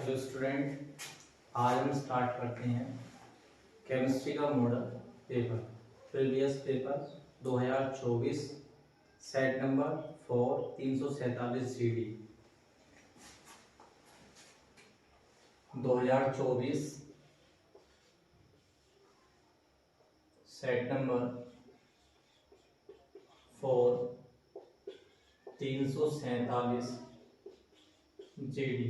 Hello student, आज हम start करते हैं केमिस्ट्री का model paper previous paper 2024 set number 4 347 CD 2024 set number 4 347 GD।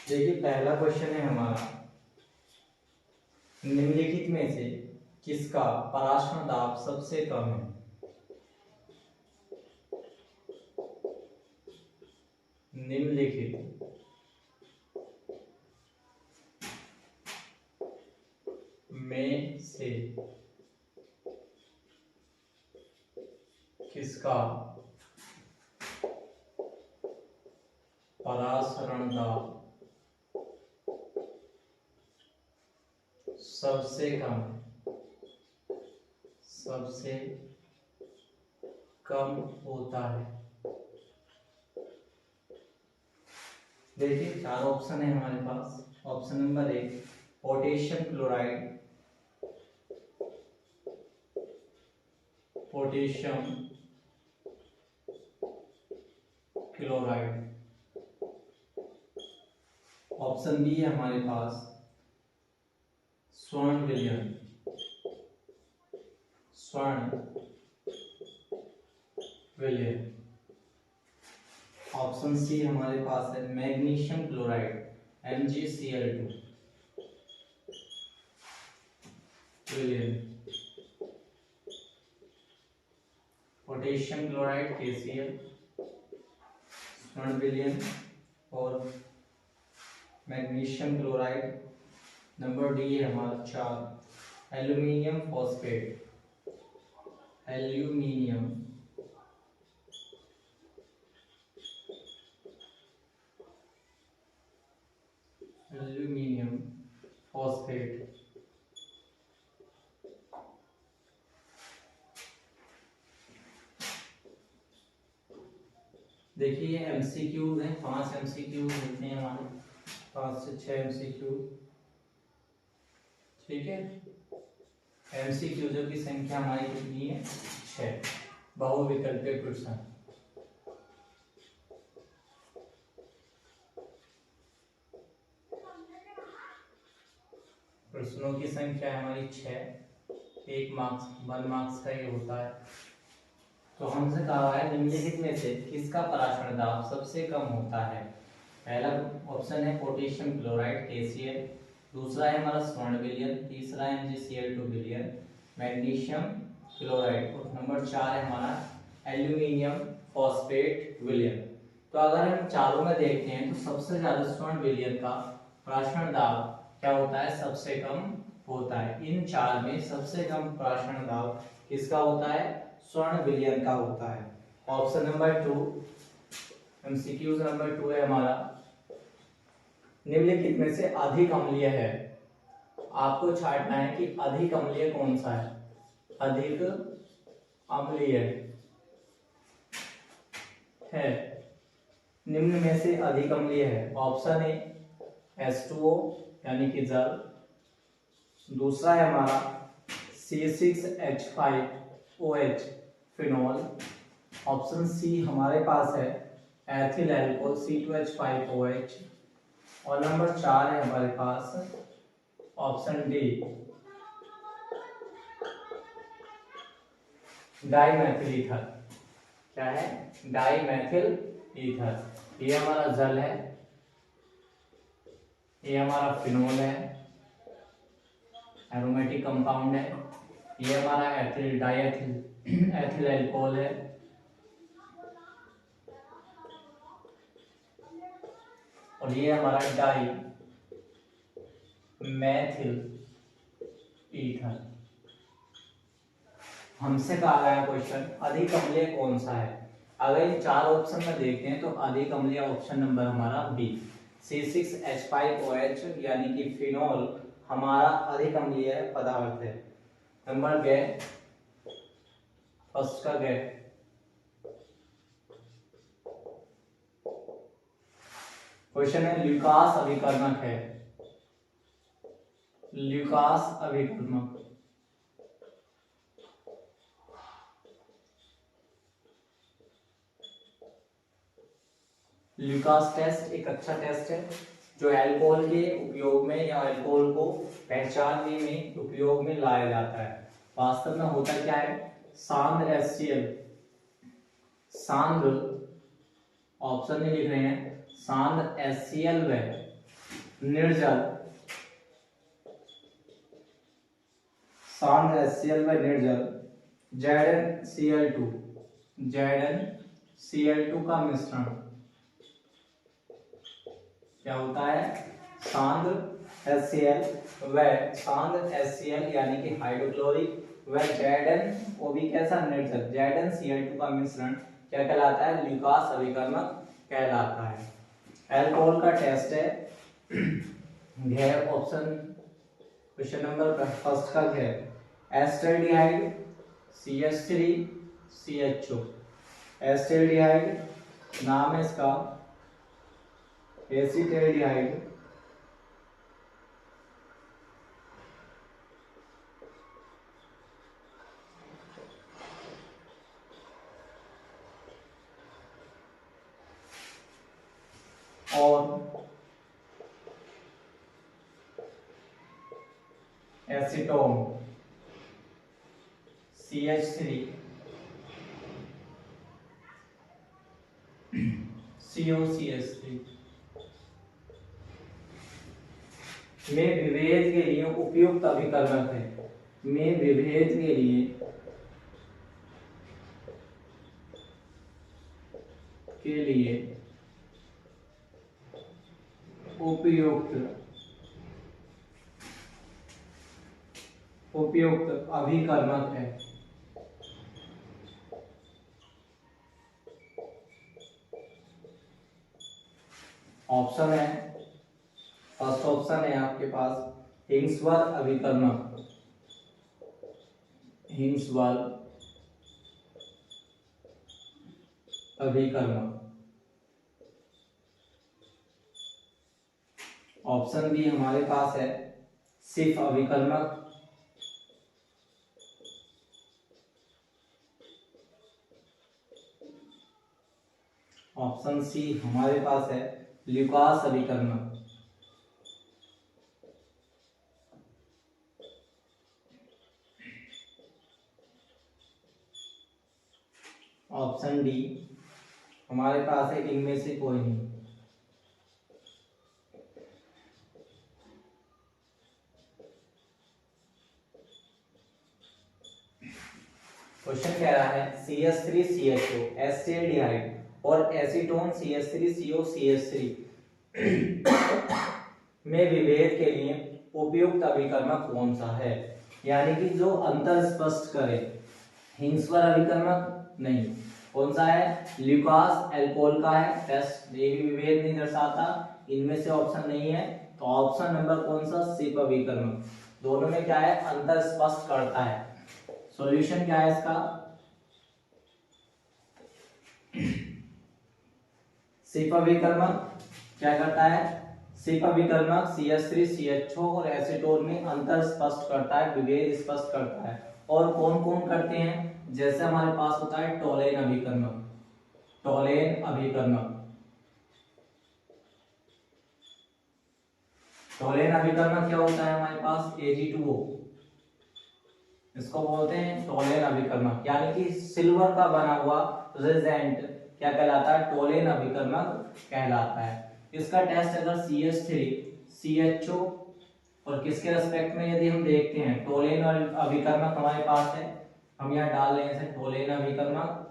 देखिए पहला क्वेश्चन है हमारा, निम्नलिखित में से किसका पराशरण दाब सबसे कम है। निम्नलिखित में से किसका पराशरण दाब सबसे कम होता है। देखिए चार ऑप्शन है हमारे पास। Option number 1 potassium chloride, option B है हमारे पास स्वर्ण विलयन। ऑप्शन सी हमारे पास है मैग्नीशियम क्लोराइड MgCl2 विलयन। पोटेशियम क्लोराइड KCl स्वर्ण विलयन और मैग्नीशियम क्लोराइड। नंबर डी है हमारा 4 एल्यूमिनियम फॉस्फेट देखिए MCQ है, 5 MCQ होते हैं हमारे, 5 से 6 MCQ। ठीक है, MCQ जो की संख्या हमारी कितनी है 6। बहुविकल्पीय प्रश्न, प्रश्नों की संख्या हमारी 6, 1 मार्क्स का ये होता है। तो हमसे कहा है निम्नलिखित में से किसका पराशरण दाब सबसे कम होता है। पहला ऑप्शन है पोटेशियम क्लोराइड KCl, दूसरा है हमारा स्वर्ण विलयन, तीसरा है MgCl2 विलयन, मैग्नीशियम क्लोराइड और नंबर 4 है हमारा एल्यूमिनियम फॉस्फेट विलयन। तो अगर हम चारों में देखते हैं तो सबसे ज्यादा स्वर्ण विलयन का पराशरण दाब क्या होता है, सबसे कम होता है। इन चार में सबसे कम पराशरण दाब किसका होता है, स्वर्ण विलयन का होता है। ऑप्शन नंबर 2 MCQ नंबर 2 है हमारा, निम्नलिखित में से अधिक अम्लीय है। आपको छांटना है कि अधिक अम्लीय कौन सा है। अधिक अम्लीय है, निम्न में से अधिक अम्लीय है। ऑप्शन ए H2O यानी कि जल, दूसरा है हमारा C6H5OH फिनॉल, ऑप्शन सी हमारे पास है एथिल अल्कोहल C2H5OH और नंबर 4 है हमारे पास ऑप्शन डी डाइमेथिल ईथर। क्या है, डाइमेथिल ईथर। ये हमारा जल है, ये हमारा फिनोल है, एरोमेटिक कंपाउंड है, ये हमारा एथिल अल्कोहल है और ये हमारा डाई मैथिल ईथर। हमसे कहा गया क्वेश्चन अधिक अम्लीय कौन सा है। अगर इन चार ऑप्शन में देखते हैं तो अधिक अम्लीय ऑप्शन नंबर हमारा बी C6H5OH यानी कि फिनॉल हमारा अधिक अम्लीय पदार्थ है। नंबर गे फर्स्ट का गे क्वेश्चन है ल्यूकास अभिकर्मक है, ल्यूकास अभिकर्मक। ल्यूकास टेस्ट एक अच्छा टेस्ट है जो अल्कोहल के उपयोग में या अल्कोहल को पहचानने में उपयोग में लाया जाता है। वास्तव में होता क्या है, सांद्र HCl, सांद्र ऑप्शन में लिख रहे हैं, सांद्र HCl व निर्जल, सांद्र HCl व निर्जल ZnCl2, ZnCl2 का मिश्रण क्या होता है, सांद्र HCl व सांद्र HCl यानी कि हाइड्रोक्लोरिक व Zn वो भी कैसा, निर्जल, ZnCl2 का मिश्रण क्या कहलाता है, ल्यूकास अभिकर्मक कहलाता है। अल्कोहल का टेस्ट है घेर ऑप्शन, क्वेश्चन नंबर फर्स्ट का घेर, एस्टल्डिहाइड CH3CHO, एस्टल्डिहाइड नाम है इसका एसिटाल्डिहाइड, और एसीटोन CH3COCH3 में विभेद के लिए उपयुक्त अभिकर्मक है, में विभेद के लिए उपयुक्त अभिकर्मक है। ऑप्शन है, फर्स्ट ऑप्शन है आपके पास हिंग्सवर्थ अभिकर्मक, हिंग्सवर्थ अभिकर्मक। ऑप्शन बी हमारे पास है सिफ अभिकर्मक, ऑप्शन सी हमारे पास है ल्यूकास अभिकर्मक, ऑप्शन डी हमारे पास है इनमें से कोई नहीं। क्वेश्चन कह रहा है CH3CHO एसिटाल्डिहाइड और एसीटोन CH3COCH3 में विभेद के लिए उपयुक्त अभिकर्मक कौन सा है, यानी कि जो अंतर स्पष्ट करे। हिंग्सवर्थ अभिकर्मक नहीं, कौन सा है, ल्यूकास अल्कोहल का है टेस्ट, ये भी विभेद नहीं दर्शाता, इनमें से ऑप्शन नहीं है, तो ऑप्शन नंबर कौन सा, सिफ अभिकर्मक। दोनों में क्या है, अंतर स्पष्ट करता है। सॉल्यूशन क्या है इसका, सिफ अभिकर्मक क्या करता है, सिफ अभिकर्मक CH3CHO और एसीटोन में अंतर स्पष्ट करता है, विभेद स्पष्ट करता है। और कौन कौन करते हैं, जैसे हमारे पास होता है टोलेन अभिकर्मक, टोलेन अभिकर्मक, टोलेन अभिकर्मक क्या होता है हमारे पास, Ag2O, इसको बोलते हैं टोलेन अभिकर्मक, यानी कि सिल्वर का बना हुआ रिजेंट क्या कहलाता है, टोलेन अभिकर्मक कहलाता है। इसका टेस्ट अगर CH3CHO और किसके रेस्पेक्ट में यदि हम देखते हैं, टोलेन अभिकर्मक हमारे पास है, हम यहाँ डाल रहे हैं टोलेन अभिकर्मक,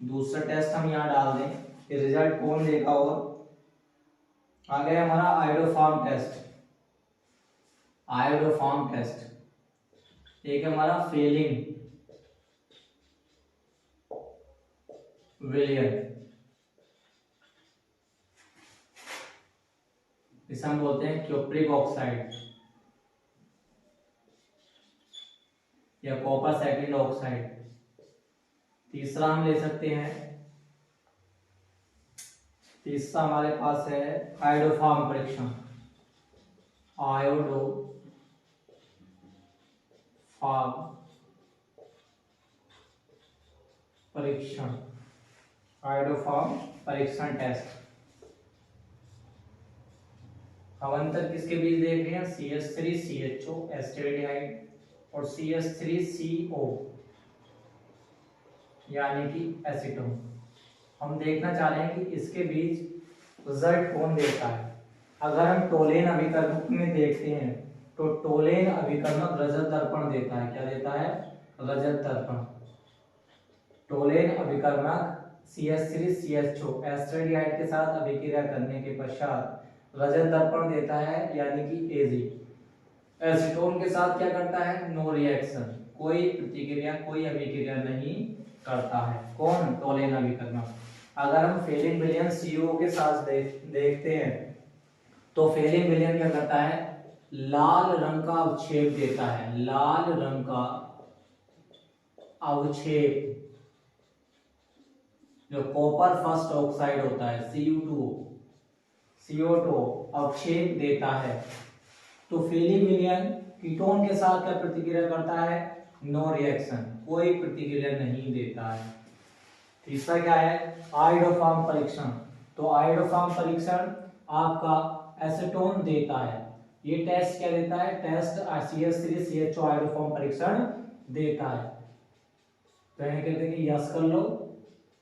दूसरा टेस्ट हम यहाँ डाल दें कि रिजल्ट कौन देगा, और आ गया हमारा आयोडोफॉर्म टेस्ट, आयोडोफॉर्म टेस्ट, एक हमारा फेलिंग विलियन, इसे हम बोलते हैं क्यूप्रिक ऑक्साइड या कॉपर सेकंड ऑक्साइड। तीसरा हम ले सकते हैं तीसरा हमारे पास है आयोडोफॉर्म परीक्षण। आयोडोफॉर्म परीक्षण, आयोडोफॉर्म परीक्षण टेस्ट। हम अंतर किसके बीच देख रहे हैं? CH3CHO एस्टेरिडाइड और CH3CO यानी कि एसीटोन। हम देखना चाह रहे हैं कि इसके बीच रिजल्ट कौन देता है। अगर हम टोलेन अभिकर्मक में देखते हैं तो टोलेन अभिकर्मक रजत दर्पण देता है। क्या देता है? रजत दर्पण। टोलेन अभिकर्मक CH3CHO एस्टेरिडाइड के साथ अभिक्रिया करने के पश्चात रजत दर्पण देता है यानी कि Ag। एसीटोन के साथ क्या करता है? नो रिएक्शन, कोई प्रतिक्रिया, कोई अभिक्रिया नहीं करता है। कौन? टोलेन अभिकर्मक। अगर हम फेलिन विलयन CO के साथ देखते हैं तो फेलिन विलयन क्या करता है? लाल रंग का अवक्षेप देता है। लाल रंग का अवक्षेप जो कॉपर फर्स्ट ऑक्साइड होता है CO2 अवक्षेप देता है। तो फेलिन विलयन कीटोन के साथ क्या प्रतिक्रिया करता है? नो रिएक्शन, कोई प्रतिक्रिया नहीं देता है। तीसरा क्या है? आयोडोफॉर्म परीक्षण। तो आयोडोफॉर्म परीक्षण आपका एसीटोन देता है। ये टेस्ट क्या देता है? टेस्ट CH3CHO आयोडोफॉर्म परीक्षण देता है। तो कहते हैं कि यस कर लो,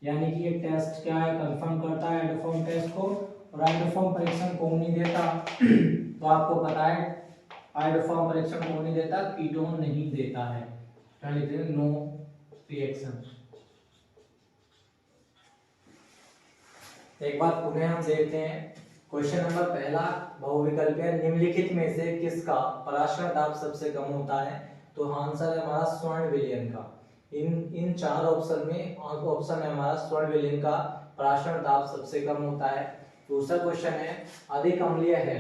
यानी कि ये टेस्ट क्या है? कंफर्म करता है आयोडोफॉर्म टेस्ट को। और आयोडोफॉर्म परीक्षण कौन नहीं देता? तो आपको पता है आयोडोफॉर्म परीक्षण कौन नहीं देता? कीटोन नहीं देता है। क्या लिखते हैं? No reaction. एक बार पुनः हम देखते हैं क्वेश्चन नंबर पहला बहुविकल्पीय निम्नलिखित में से किसका पराशर दाब सबसे कम होता है? तो आंसर है हमारा स्वर्ण विलयन का। इन चार ऑप्शन में ऑप्शन है हमारा स्वर्ण विलयन का पराशर दाब सबसे कम होता है। दूसरा क्वेश्चन है अधिक अम्लीय है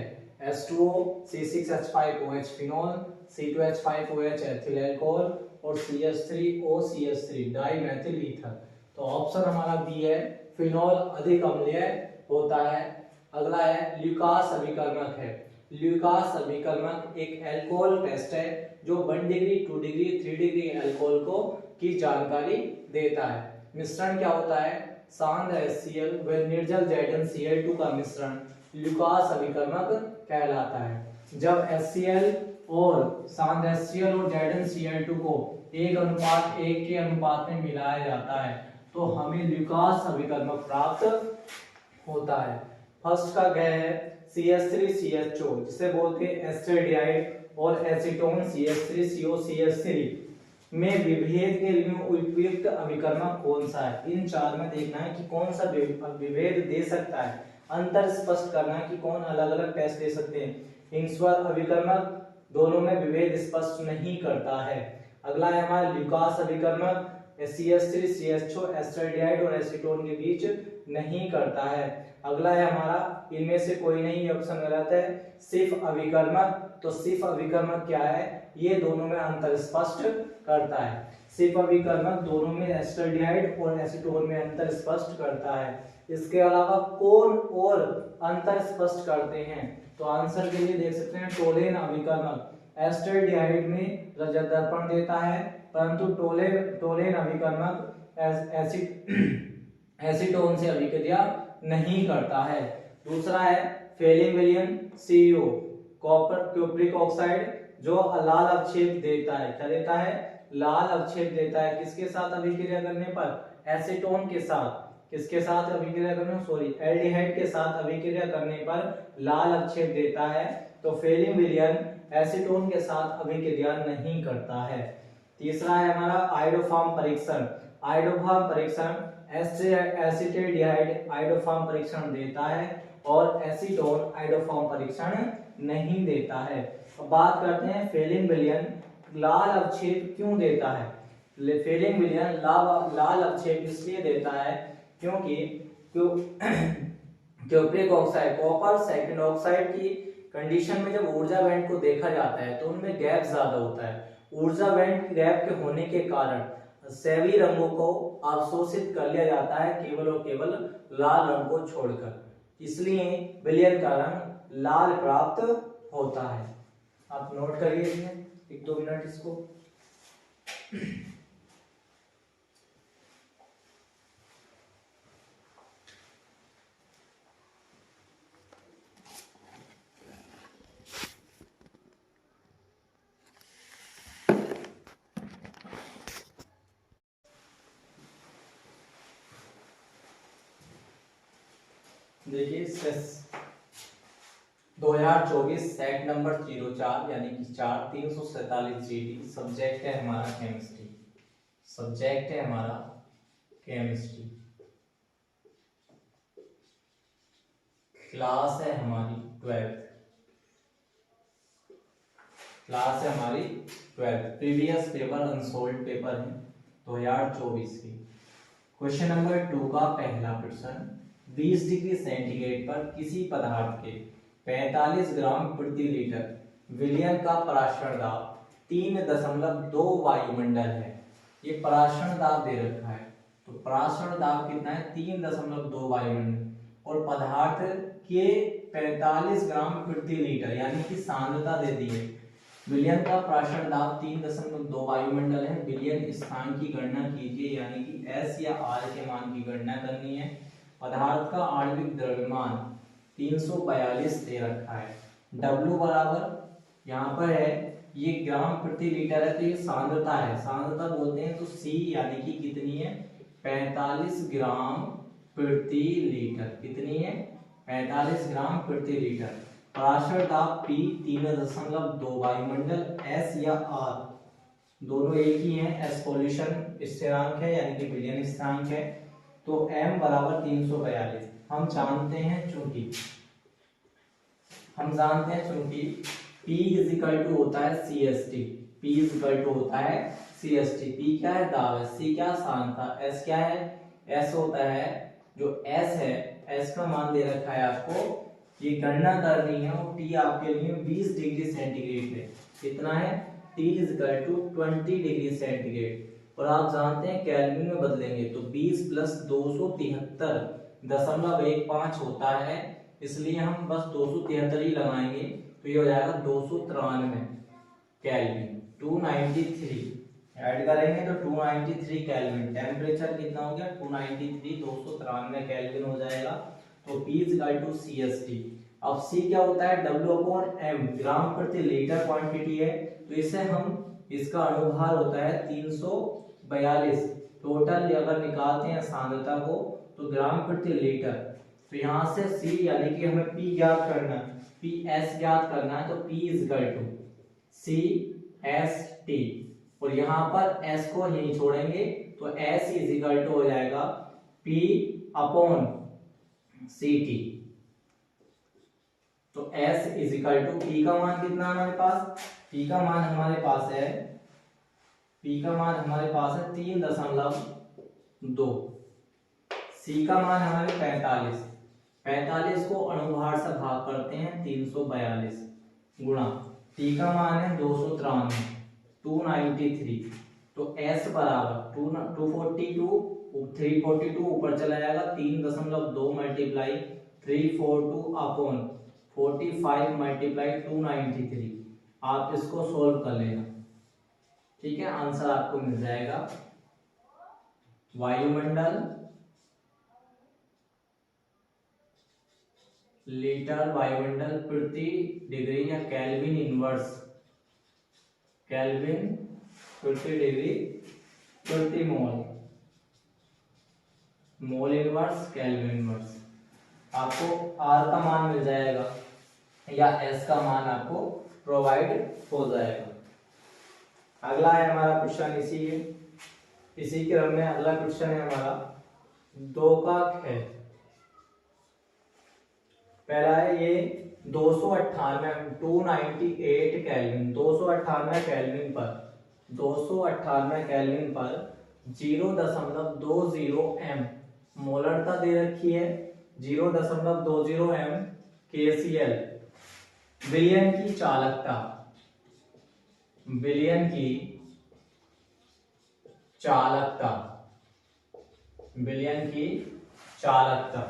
H2O, C6H5OH phenol, C2H5OH ethyl alcohol और CH3O CH3 डाइमेथिल ईथर। तो ऑप्शन हमारा बी है, फिनोल अधिक अम्लीय होता है। अगला है ल्यूकास अभिकर्मक है। ल्यूकास अभिकर्मक एक अल्कोहल टेस्ट है जो 1 डिग्री 2 डिग्री 3 डिग्री अल्कोहल को की जानकारी देता है। मिश्रण क्या होता है? सांद्र HCl व निर्जल ZnCl2 का मिश्रण ल्यूकास अभिकर्मक कहलाता है। जब HCl और सांद्र HCl और ZnCl2 को 1:1 के अनुपात में मिलाया जाता है तो हमें ल्यूकास अभिकर्मक प्राप्त होता है। फर्स्ट का गया है CH3CHO जिसे बोलते हैं एस्टेरिडाइड और एसीटोन CH3CO CH3 में विभेद के लिए उपयुक्त अभिकर्मक कौन सा है? इन चार में देखना है कि कौन सा विभेद दे सकता है। अंतर स्पष्ट करना है कि कौन अलग अलग टेस्ट दे सकते हैं। इन स्वर अभिकर्मक दोनों में विभेद स्पष्ट नहीं करता है। अगला है हमारा ल्यूकास अभिकर्मक CH3CHO एस्टेरिडाइड और एसीटोन के बीच नहीं करता है। अगला है हमारा इनमें से कोई नहीं, ऑप्शन गलत है। सिर्फ अभिकर्मक, तो सिर्फ अभिकर्मक क्या है? ये दोनों में अंतर स्पष्ट करता है। सिर्फ अभिकर्मक दोनों में एस्टेरिडाइड और एसीटोन में अंतर स्पष्ट करता है। इसके अलावा कौन और अंतर स्पष्ट करते हैं? तो आंसर के लिए देख सकते हैं टोलेन अभिकर्मक एस्टेरिडाइड में रजत दर्पण देता है परंतु टोलेन अभिकर्मक एसीटोन से अभिक्रिया नहीं करता है। दूसरा है फेलिन विलयन CO कॉपर क्यूप्रिक ऑक्साइड जो लाल अवक्षेप देता है। क्या देता है? लाल अवक्षेप देता है। किसके साथ अभिक्रिया करने पर? एसीटोन के साथ। किसके साथ अभिक्रिया करने? सॉरी, एल्डिहाइड के साथ अभिक्रिया करने पर लाल अवक्षेप देता है। तो फेलिन विलयन एसीटोन के साथ अभिक्रिया नहीं करता है। तीसरा है हमारा आयोडोफॉर्म परीक्षण। आयोडोफॉर्म परीक्षण एसिटेल्डिहाइड आयोडोफॉर्म परीक्षण देता है और एसीटोन आयोडोफॉर्म परीक्षण नहीं देता है। अब बात करते हैं फेलिन विलयन लाल अवक्षेप क्यों देता है। फेलिन विलयन लाल अवक्षेप इसलिए देता है क्योंकि cupric oxide copper second oxide की कंडीशन में जब ऊर्जा बैंड को देखा जाता है तो उनमें गैप ज्यादा होता है। ऊर्जा बैंड गैप के होने के कारण सभी रंगों को अवशोषित कर लिया जाता है केवल और केवल लाल रंग को छोड़कर। इसलिए विलयन का रंग लाल प्राप्त होता है। आप नोट करिए 1-2 मिनट इसको। देखिए 2024 सेट नंबर 04 यानी कि 347 जीडी। सब्जेक्ट है हमारा केमिस्ट्री। सब्जेक्ट है हमारा केमिस्ट्री। क्लास है हमारी 12th। क्लास है हमारी 12th। Previous paper unsold paper है 2024 की। क्वेश्चन नंबर 2 का पहला प्रश्न, 20 डिग्री सेंटीग्रेड पर किसी पदार्थ के 45 ग्राम प्रति लीटर विलयन का पराशरण दाब 3.2 वायुमंडल है। ये पराशरण दाब दे रखा है, तो पराशरण दाब कितना है 3.2 वायुमंडल, और पदार्थ के 45 ग्राम प्रति लीटर यानी कि सांद्रता दे दी है। विलयन का पराशरण दाब 3.2 वायुमंडल है। विलयन स्थान की गणना कीजिए, यानी कि S या R के मान की गणना करनी है। पदार्थ का आणविक द्रव्यमान 342 दे रखा है। W बराबर यहाँ पर है, ये ग्राम प्रति लीटर है, तो ये सांद्रता है, सांद्रता बोलते हैं, तो C यानी कि कितनी है 45 ग्राम प्रति लीटर। कितनी है 45 ग्राम प्रति लीटर। पराशरण दाब P 3.2 वायुमंडल। S या R दोनों एक ही हैं, S सॉल्यूशन स्थिरांक है यानी कि विलयन स्थिरांक है, तो M बराबर 342। हम जानते हैं चूंकि P इज इक्वल टू होता है CST। P is equal to होता है CST। P क्या है दाब है, C क्या सांद्रता, S क्या है, S होता है जो S है, S का मान दे रखा है आपको, ये गणना करनी है, और T आपके लिए 20 डिग्री सेंटीग्रेड है। कितना है T is equal to 20 degree centigrade, और आप जानते हैं केल्विन में बदलेंगे तो 20 प्लस 273.15 होता है, इसलिए हम बस 273 ही लगाएंगे, तो ये हो जाएगा 293 केल्विन। 293 ऐड करेंगे तो 293 केल्विन। टेम्परेचर कितना हो गया 293, 293 केल्विन हो जाएगा। तो P is equal to CST। अब C क्या होता है W/M, ग्राम प्रति लीटर क्वांटिटी है, तो इसे हम, इसका अनुभार होता है 342। टोटल अगर निकालते हैं सांद्रता को तो ग्राम प्रति लीटर, तो यहाँ से C यानी कि हमें P ज्ञात करना है, PS ज्ञात करना है, तो P is equal to CST, और यहाँ पर S को नहीं छोड़ेंगे, तो S इज इक्वल टू हो जाएगा P/CT। तो S is equal to P का मान कितना हमारे पास, P का मान हमारे पास है 3.2। C का मान हमारे 45 को अनुभार से भाग करते हैं 342 गुणा, T का मान है 293, तो S बराबर 242, 342 ऊपर चला जाएगा, 3.2 मल्टीप्लाई 342 अपॉन 45 मल्टीप्लाई 293। आप इसको सोल्व कर लेना, ठीक है, आंसर आपको मिल जाएगा। वायुमंडल लीटर वायुमंडल प्रति डिग्री या केल्विन इनवर्स, केल्विन प्रति डिग्री प्रति मोल, मोल इनवर्स केल्विन इनवर्स। आपको R का मान मिल जाएगा या S का मान आपको प्रोवाइड हो जाएगा। अगला है हमारा क्वेश्चन, इसी क्रम में अगला क्वेश्चन है हमारा 2 का है। पहला है ये 298 केल्विन, 298 केल्विन पर 0.20 M मोलरता दे रखी है, 0.20 M KCl। विलयन की चालकता, विलयन की चालकता, विलयन की चालकता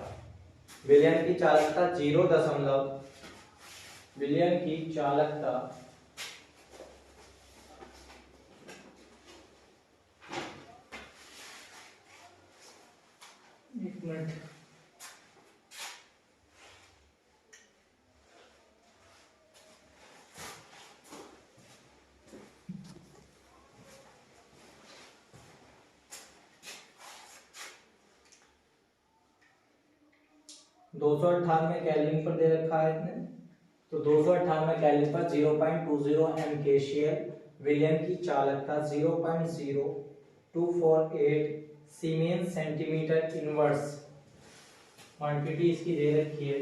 विलयन की चालकता 0 दशमलव विलयन की चालकता 1 मिनट 298 केल्विन पर दे रखा है इसने, तो 298 केल्विन पर 0.20 एमकेसीएल विलयन की चालकता 0.0248 सीमेंस सेंटीमीटर इनवर्स। क्वांटिटी इसकी दे रखी है।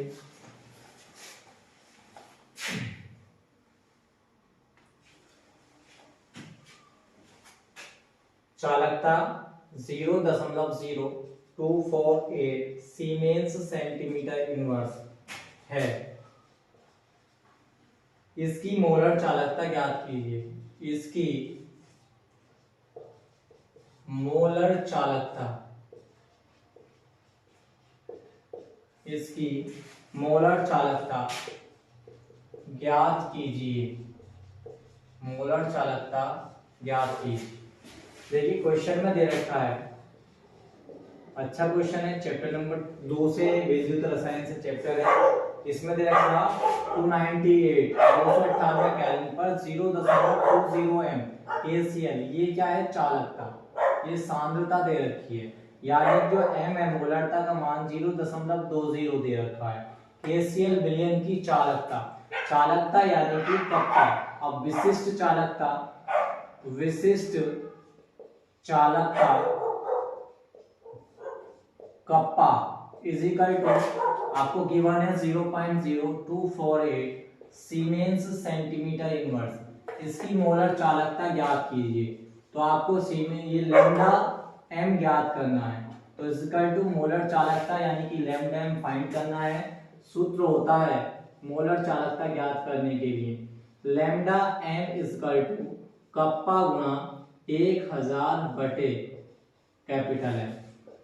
चालकता 0.0248 सीमेंस सेंटीमीटर इनवर्स है। इसकी मोलर चालकता ज्ञात कीजिए। इसकी मोलर चालकता ज्ञात कीजिए। मोलर चालकता ज्ञात कीजिए। देखिए क्वेश्चन में दे रखा है, अच्छा क्वेश्चन है, चैप्टर नंबर 2 से विद्युत रसायन से चैप्टर है। इसमें दे रखा 298 केल्विन पर 0.20 एम केसीएल। ये क्या है? चालकता, ये सांद्रता दे रखी है, यानी जो एम है मोलरता का मान 0.20 दे रखा है। केसीएल विलयन की चालकता, चालकता यानी कि कप्पा। अब विशिष्ट चालकता कप्पा इज इक्वल टू आपको गिवन है 0.0248 सीमेंस सेंटीमीटर इनवर्स। इसकी मोलर चालकता ज्ञात कीजिए। तो आपको ये लैम्डा एम ज्ञात करना है, तो इज इक्वल टू मोलर चालकता यानी कि लैम्डा एम फाइंड करना है। सूत्र होता है मोलर चालकता ज्ञात करने के लिए, lambda M is equal to kappa गुणा 1000 बटे कैपिटल है।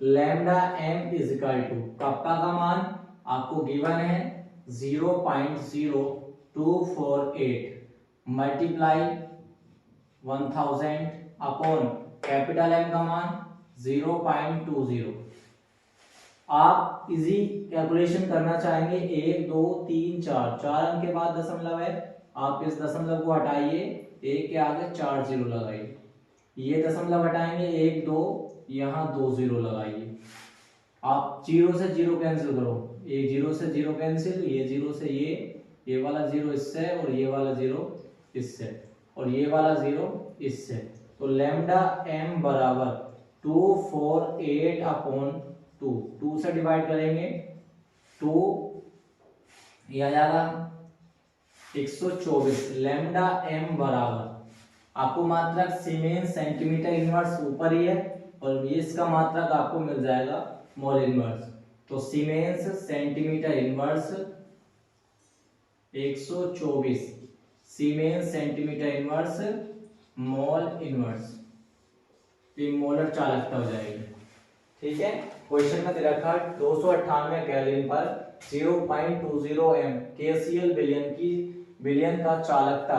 Lambda M is equal to kappa का मान आपको गिवन है 0.0248 मल्टीप्लाई 1000 अपॉन कैपिटल एम का मान 0.20। आप इजी कैलकुलेशन करना चाहेंगे 1 2 3 4 4 अंक के बाद दशमलव है, आप इस दशमलव को हटाइए, 1 के आगे 4 जीरो लगाइए, ये दशमलव हटाएंगे 1 2, यहाँ 2 जीरो लगाइए। आप 0 से 0 कैंसिल करो, ये 0 से 0 कैंसिल, ये 0 से ये वाला 0 इससे, और ये वाला 0 इससे, और ये वाला 0 इससे। तो लैम्डा एम बराबर 248 अपॉन 2 से डिवाइड करेंगे 2, यह आ जाएगा 124। लैम्डा एम बराबर आपको मात्रक सीमेंस सेंटीमीटर इनवर्स ऊपर ही है, और इसका मात्रक आपको मिल जाएगा मोल इनवर्स। तो siemens centimetre inverse 124 siemens centimetre inverse mole inverse, ये मोलर चालकता हो जाएगी। ठीक है, क्वेश्चन में दे रखा 298 केल्विन पर 0.20 एम केसीएल विलयन का चालकता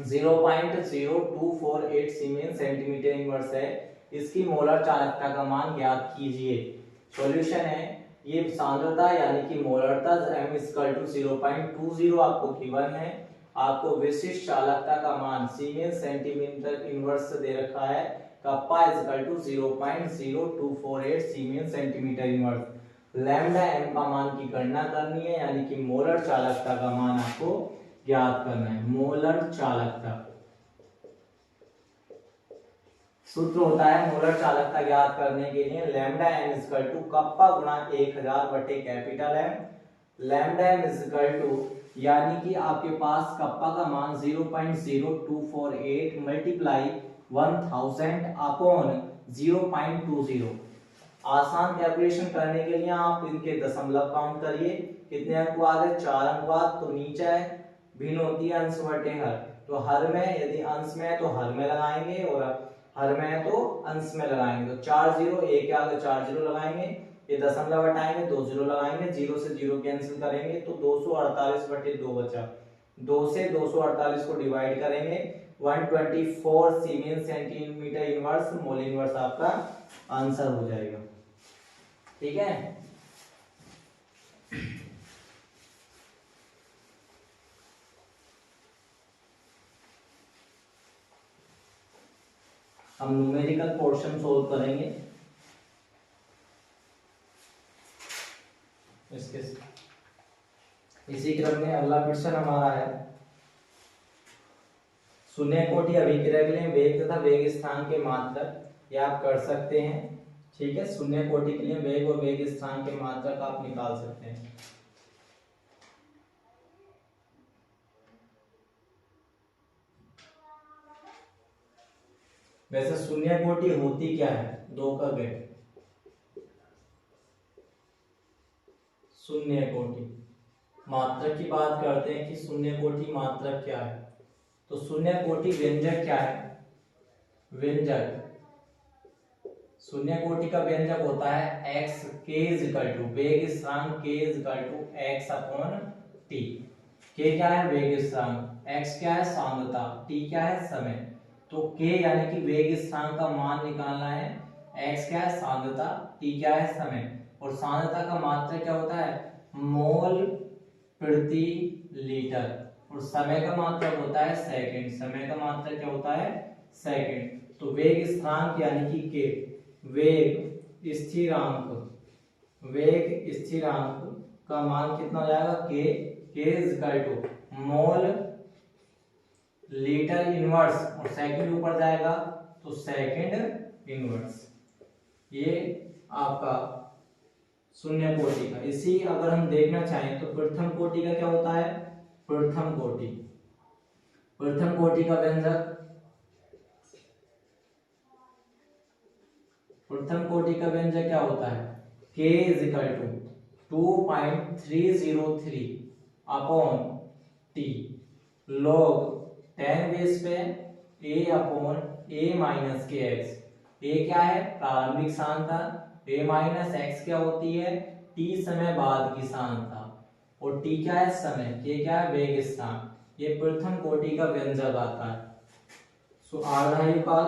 0.0248 सीमेंस सेंटीमीटर इनवर्स है। इसकी मोलर चालकता का मान ज्ञात कीजिए। सॉल्यूशन है, ये सांद्रता यानी कि मोलरता m = 0.20 आपको गिवन है। आपको विशिष्ट चालकता का मान सीमेंस सेंटीमीटर इनवर्स दे रखा है। Kappa = 0.0248 siemens centimetre inverse. Lambda m का मान की गणना करनी है, यानी कि मोलर चालकता का मान आपको ज्ञात करना है। मोलर चालकता सूत्र होता है मोलर चालकता ज्ञात करने के लिए lambda M equal to kappa गुणा 1000 बटे capital M. Lambda M equal to यानी कि आपके पास कप्पा का मान 0.0248 मल्टीप्लाई 1000 अपॉन 0.20। आसान कैलकुलेशन करने के लिए आप इनके दशमलव काउंट करिए, कितने अंक आ गए? 4 अंक। तो नीचे है भिन्न होती है अंश बटे हर, तो हर में यदि अंश में है तो हर में लगाएंगे, और हर में है तो अंश में लगाएंगे। तो 4 जीरो, 1 के आगे 4 जीरो लगाएंगे, ये दशमलव हटाएंगे, 2 जीरो लगाएंगे, जीरो से जीरो कैंसिल करेंगे तो 248/2 बचा। 2 से 248 को डिवाइड करेंगे, 124 siemens centimetre inverse mole inverse आपका आंसर हो जाएगा। ठीक है, हम न्यूमेरिकल पोर्शन सोल्व करेंगे। इसके इसी क्रम में अगला क्वेश्चन हमारा है, शून्य कोटि अभिक्रिया के लिए वेग तथा वेग स्थान के मात्रक, या आप कर सकते हैं। ठीक है, शून्य कोटि के लिए वेग और वेग स्थान के मात्रक आप निकाल सकते हैं। वैसे शून्य कोटि होती क्या है, दो का गेट शून्य कोटि। मात्रक की बात करते हैं कि शून्य कोटि मात्रक क्या है, तो शून्य कोटि व्यंजक क्या है, व्यंजक शून्य कोटि का व्यंजक होता है x k इक्वल टू वेग स्थिरांक k equal to x upon t। k क्या है, वेग स्थिरांक, x क्या है, सांद्रता, t क्या है, समय। तो k यानी कि वेग स्थिरांक का मान निकालना है, x क्या है, सांद्रता, t क्या है, समय, और सांद्रता का मात्रक क्या होता है, मोल प्रति लीटर, और समय का मात्रक होता है सेकंड। समय का मात्रक क्या होता है, सेकंड। तो वेग स्थिरांक यानी कि k, वेग स्थिरांक, वेग स्थिरांक का मान कितना हो जाएगा, k equal to mole litre inverse, और सेकंड ऊपर जाएगा तो सेकंड इनवर्स। ये आपका शून्य कोटि का। इसी अगर हम देखना चाहें तो प्रथम कोटि का क्या होता है, प्रथम कोटि, प्रथम कोटि का व्यंजक, प्रथम कोटि का व्यंजक क्या होता है, k equal to 2.303 upon t log 10 base पे a अपॉन a माइनस के एक्स। a क्या है, प्रारंभिक सांद्रता, a माइनस एक्स क्या होती है, t समय बाद की सांद्रता, और t क्या है, समय, k क्या है, वेग स्थिरांक। ये प्रथम कोटि का व्यंजक आता है। सो आधायुकाल,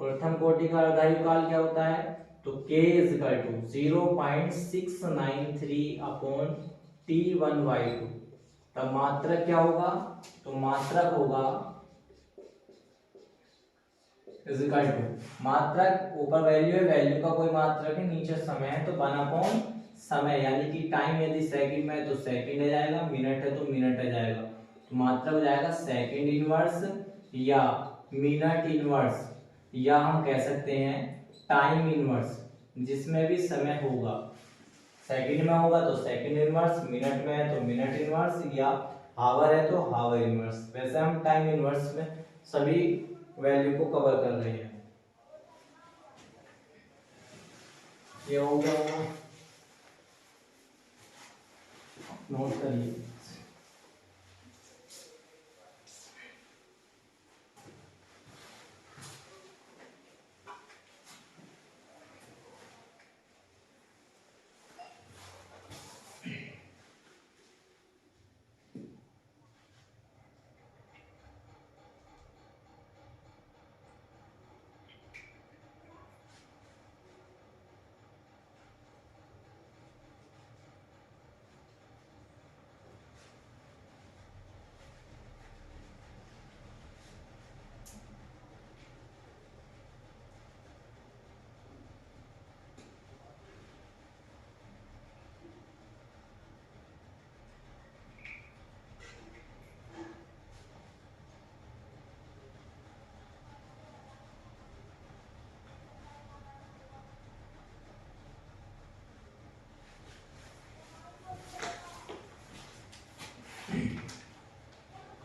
प्रथम कोटि का अर्धायुकाल क्या होता है, तो k equal to 0.693 upon t1/2। तब मात्रक क्या होगा, तो मात्रक होगा इक्वल टू, मात्रक ऊपर वैल्यू है, वैल्यू का कोई मात्रक है, नीचे समय है, तो 1 अपॉन समय, यानी कि टाइम यदि सेकंड में है तो सेकंड आ जाएगा, मिनट है तो मिनट आ जाएगा। तो मात्रक हो जाएगा सेकंड इनवर्स या मिनट इनवर्स, या हम कह सकते हैं टाइम इनवर्स, जिसमें भी समय होगा। सेकंड में होगा तो सेकंड इनवर्स, मिनट में है तो मिनट इनवर्स, या हावर है तो हावर इनवर्स। वैसे हम टाइम इनवर्स में सभी वैल्यू को कवर कर रहे हैं। ये हो गया होगा, नोट करिए।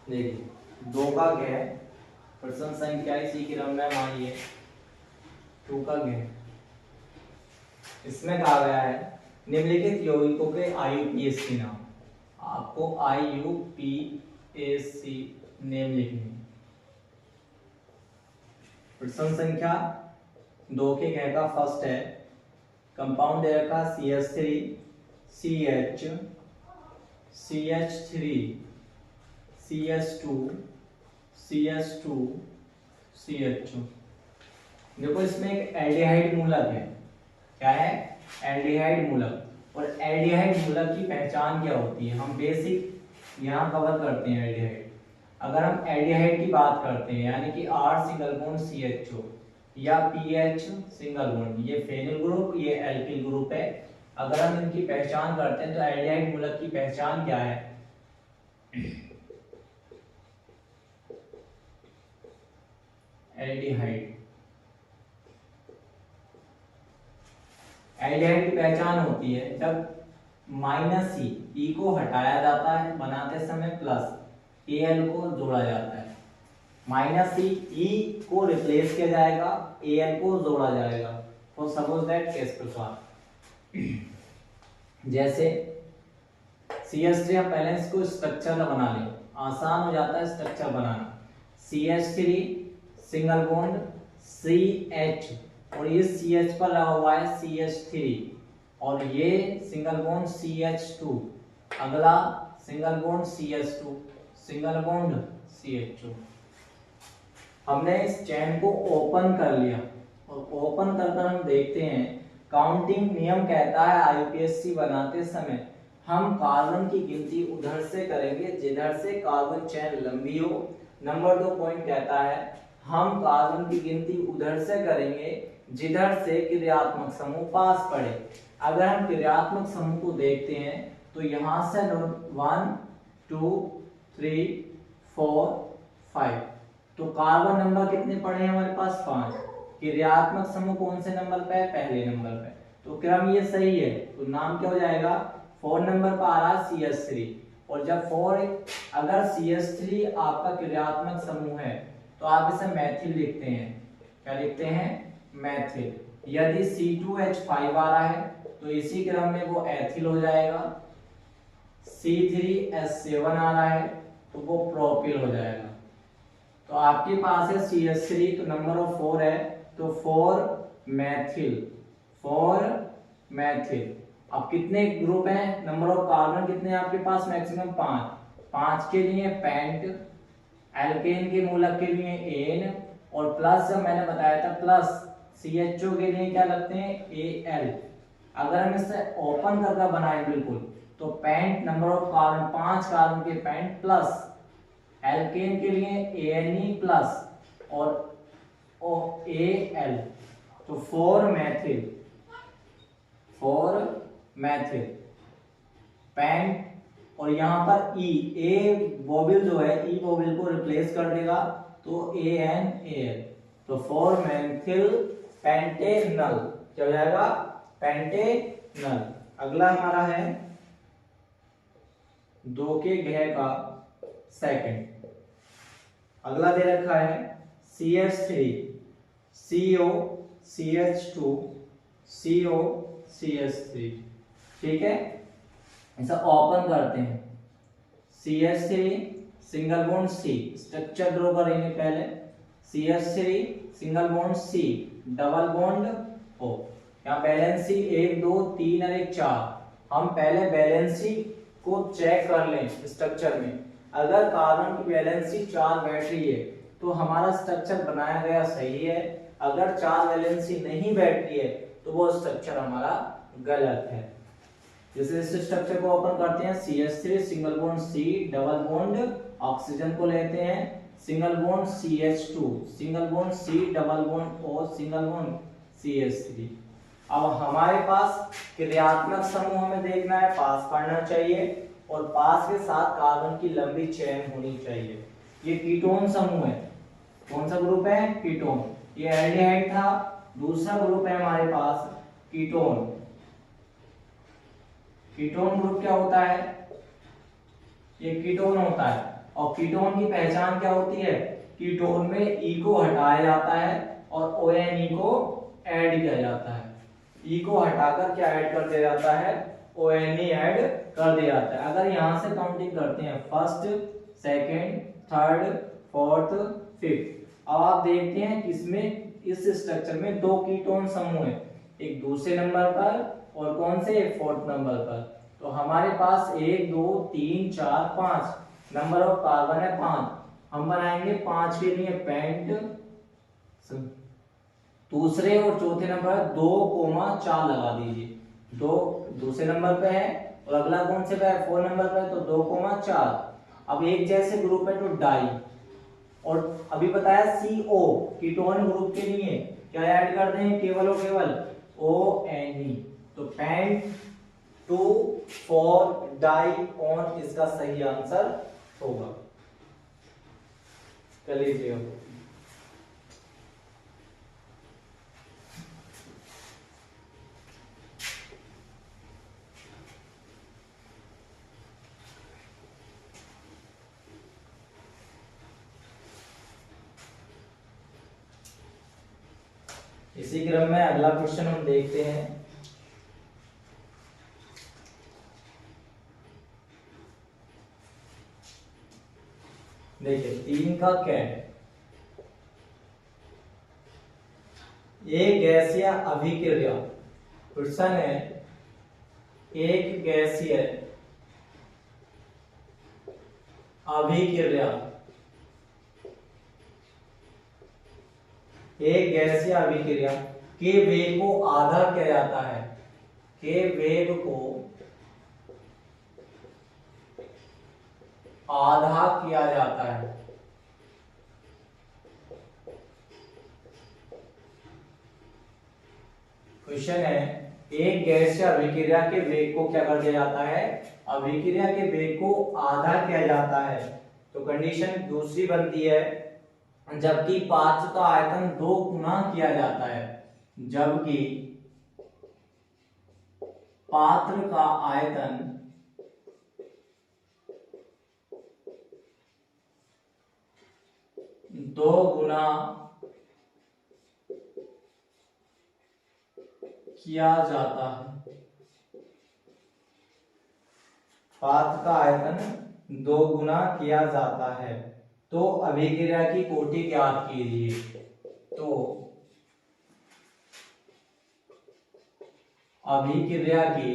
देखिए 2 का घय प्रश्न संख्या इसी क्रम में मानिए 2 का घय, इसमें कहा गया है निम्नलिखित यौगिकों के IUPAC नाम। आपको IUPAC नेम लिखने, प्रश्न संख्या 2 के घ का फर्स्ट है, कंपाउंड दे रखा CH3 CH CH3 CH2 CH2 CH2। देखो इसमें एक एल्डिहाइड मूलक है। क्या है? एल्डिहाइड मूलक। और एल्डिहाइड मूलक की पहचान क्या होती है, हम बेसिक यहाँ कवर करते हैं। एल्डिहाइड, अगर हम एल्डिहाइड की बात करते हैं यानी कि R सिंगल बॉन्ड CHO या PH सिंगल बॉन्ड, ये फेनिल ग्रुप, ये एल्किल ग्रुप है। अगर हम इनकी पहचान करते हैं तो एल्डिहाइड मूलक की पहचान क्या है? एल्डिहाइड एल्डिहाइड की पहचान होती है जब माइनस ई को हटाया जाता है बनाते समय, प्लस Al को जोड़ा जाता है। माइनस ई को रिप्लेस किया जाएगा, Al को जोड़ा जाएगा। फॉर सपोज दैट केस प्रकार, जैसे CH3, हम पहले इसको स्ट्रक्चर बना लें, आसान हो जाता है स्ट्रक्चर बनाना। CH3 सिंगल बॉन्ड CH, और ये CH पर लगा हुआ है CH3, और ये सिंगल बॉन्ड CH2, अगला single bond CH2, single bond CH2। हमने इस चेन को ओपन कर लिया, और ओपन कर हम देखते हैं, काउंटिंग नियम कहता है IUPAC बनाते समय हम कार्बन की गिनती उधर से करेंगे जिधर से कार्बन चेन लंबी हो। नंबर 2 पॉइंट कहता है हम कार्बन की गिनती उधर से करेंगे जिधर से क्रियात्मक समूह पास पड़े। अगर हम क्रियात्मक समूह को देखते हैं तो यहां से 1 2 3 4 5, तो कार्बन नंबर कितने पड़े हैं हमारे पास? 5। क्रियात्मक समूह कौन से नंबर पे है? पहले नंबर पे। तो क्रम ये सही है, तो नाम क्या हो जाएगा? 4 नंबर पर आ रहा CH3, और जब 4 अगर CH3 आपका क्रियात्मक समूह है तो आप इसे मैथिल लिखते हैं। क्या लिखते हैं? मैथिल। यदि C2H5 आ रहा है तो इसी क्रम में वो एथिल हो जाएगा। C3H7 आ रहा है तो वो प्रोपिल हो जाएगा। तो आपके पास है CH3, तो नंबर ऑफ 4 है, तो 4 मैथिल, 4 मैथिल। अब कितने ग्रुप हैं? नंबर ऑफ कार्बन कितने हैं आपके पास? मैक्सिमम 5। 5 के लिए पेंट, एल्केन के मूलक के लिए एन, और प्लस मैंने बताया था प्लस CHO के लिए क्या लगते हैं? Al। अगर हम इसे ओपन करके बनाए बिल्कुल, तो pent number of carbon 5 carbon के पेंट, प्लस एल्केन के लिए ANE प्लस और Al, तो 4 मैथिल, 4 मैथिल पेंट। और यहाँ पर ए वोबिल जो है, ई वोबिल को रिप्लेस कर देगा तो ANAL, तो 4 मैथिल पेंटेनल। क्या हो जाएगा? पेंटेनल। अगला हमारा है 2 के घ का सेकंड। अगला दे रखा है CH3 CO CH2 CO CH3। ठीक है, ऐसा ओपन करते हैं। CH3 single bond C, structure draw करेंगे पहले। CH3 single bond C, double bond O। यहाँ बैलेंसी 1 2 3 और 1 4। हम पहले बैलेंसी को चेक कर लें स्ट्रक्चर में। अगर कार्बन की वैलेंसी 4 बैठ रही है तो हमारा स्ट्रक्चर बनाया गया सही है। अगर 4 वैलेंसी नहीं बैठ रही है तो वो स्ट्रक्चर हमारा गलत है। जैसे इस स्ट्रक्चर को ओपन करते हैं, CH3 single bond C, double bond oxygen को लेते हैं, single bond CH2, single bond C, double bond O, single bond CH3। अब हमारे पास क्रियात्मक समूह हमें देखना है, पास पढ़ना चाहिए, और पास के साथ कार्बन की लंबी चेन होनी चाहिए। ये कीटोन समूह है। कौन सा ग्रुप है? कीटोन। ये एल्डिहाइड था। दूसरा ग्रुप है हमारे पास कीटोन। कीटोन ग्रुप क्या होता है? ये कीटोन होता है। और कीटोन की पहचान क्या होती है? कीटोन में ई को हटाया जाता है और ONE को ऐड किया जाता है। ई को हटाकर क्या ऐड कर दिया जाता है? ONE ऐड कर दिया जाता है। अगर यहां से काउंटिंग करते हैं, first, second, third, fourth, fifth, अब आप देखते हैं इसमें इस स्ट्रक्चर में दो कीटोन समूह है, एक दूसरे नंबर पर और कौन से फोर्थ नंबर पर। तो हमारे पास 1 2 3 4 5 नंबर ऑफ कार्बन है 5। हम बनाएंगे 5 के लिए पेंट। दूसरे और चौथे नंबर 2,4 लगा दीजिए। 2 दूसरे नंबर पे है और अगला कौन से पे है 4 नंबर पे है, तो 2,4। अब एक जैसे ग्रुप है तो डाई, और अभी बताया CO कीटोन ग्रुप के लिए क्या ऐड कर दें, केवल और केवल ONe। तो पेंट 2,4 डाई ऑन इसका सही आंसर होगा। कर लीजिए। इसी क्रम में अगला क्वेश्चन हम देखते हैं। देखिए 3 का क्या है, एक गैसीय अभिक्रिया। क्वेश्चन है एक गैसीय अभिक्रिया, एक गैसीय अभिक्रिया के वेग को आधा किया जाता है, के वेग को आधा किया जाता है। क्वेश्चन है एक गैसीय अभिक्रिया के वेग को क्या कर दिया जाता है, अभिक्रिया के वेग को आधा किया जाता है। तो कंडीशन दूसरी बनती है जबकि पात्र का आयतन 2 गुना किया जाता है, जबकि पात्र का आयतन 2 गुना किया जाता है। पात्र का आयतन 2 गुना किया जाता है। तो अभिक्रिया की कोटि ज्ञात कीजिए। तो अभिक्रिया की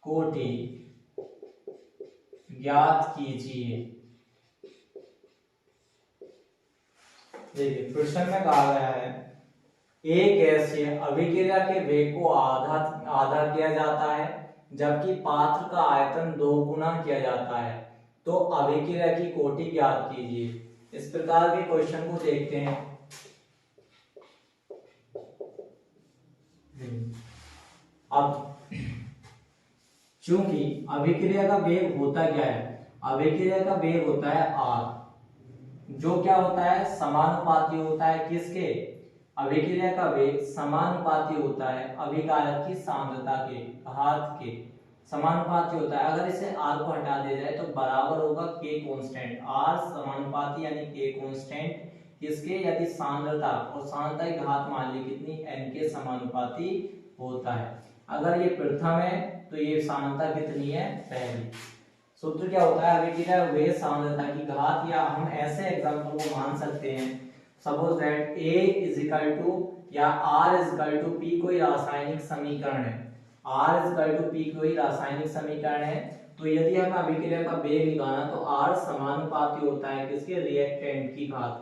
कोटि ज्ञात कीजिए। देखिए प्रश्न में कहा गया है एक गैसीय अभिक्रिया के वेग को आधा किया जाता है, जबकि पात्र का आयतन 2 गुना किया जाता है। तो अभिक्रिया की कोटि ज्ञात कीजिए। इस प्रकार के क्वेश्चन को देखते हैं। अब चूंकि अभिक्रिया का वेग होता क्या है, अभिक्रिया का वेग होता है R, जो क्या होता है समानुपाती होता है किसके, अभिक्रिया का वेग समानुपाती होता है अभिकारक की सांद्रता के, घात के समानुपाती होता है। अगर इसे R को हटा दिया जाए तो बराबर होगा K कांस्टेंट। R समानुपाती यानी K कांस्टेंट किसके, यदि सांद्रता, और सांद्रता की घात मान ली कितनी, N के समानुपाती होता है। अगर ये प्रथम है तो ये सांद्रता कितनी है, पहली। सूत्र क्या होता है, अभिक्रिया वे सांद्रता की घात, या हम ऐसे एग्जांपल को मान सकते हैं suppose that A is equal to या R is equal to P कोई रासायनिक समीकरण है, R is equal to P कोई रासायनिक समीकरण है। तो यदि हमें अभिक्रिया का वेग निकालना तो R समानुपाती होता है किसके, रिएक्टेंट की घात,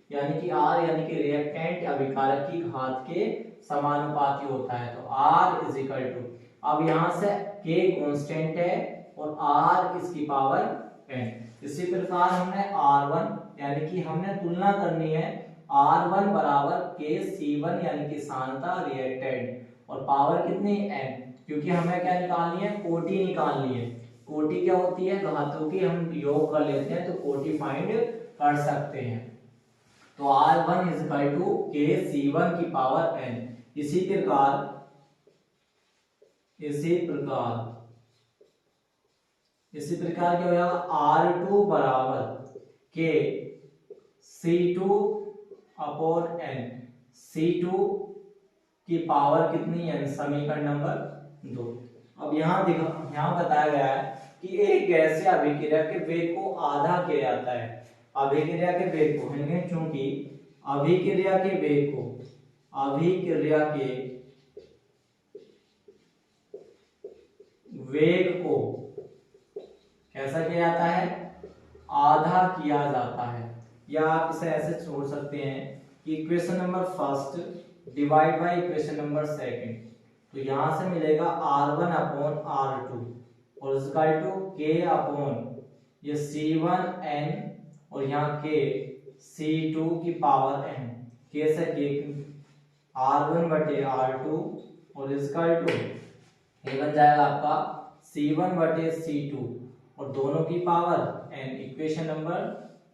यानी कि R यानी कि रिएक्टेंट अभिकारक की घात के समानुपाती होता है। तो R इज इक्वल टू, अब यहां से K कांस्टेंट है और R इसकी पावर n। इसी प्रकार हमने R1 यानी कि हमने तुलना करनी है R1 बराबर KC1 यानी कि सांद्रता रिएक्टेंट, और पावर कितनी n, क्योंकि हमें क्या निकालनी है, कोटि निकालनी है। कोटि क्या होती है, घातों की हम योग कर लेते हैं तो कोटि फाइंड कर सकते हैं। तो R1 is equal to KC1 की पावर n। इसी प्रकार क्या हो जाएगा, R2 बराबर K C2 upon n, C2 की पावर कितनी n, समीकरण नंबर 2। अब यहाँ बताया गया है कि एक गैसीय अभिक्रिया के वेग को आधा किया जाता है। अभिक्रिया के वेग को, चूंकि अभिक्रिया के वेग को, अभिक्रिया के वेग को कैसा किया जाता है, आधा किया जाता है। या आप इसे ऐसे छोड़ सकते हैं कि equation number first divide by equation number second. तो यहां से मिलेगा r1 अपॉन r2 और इक्वल टू k अपॉन ये c1n और यहाँ k c2 की पावर n, k से k r1 बटे r2 और इक्वल टू ये बन जाएगा आपका c1 बटे c2 और दोनों की पावर n। Equation number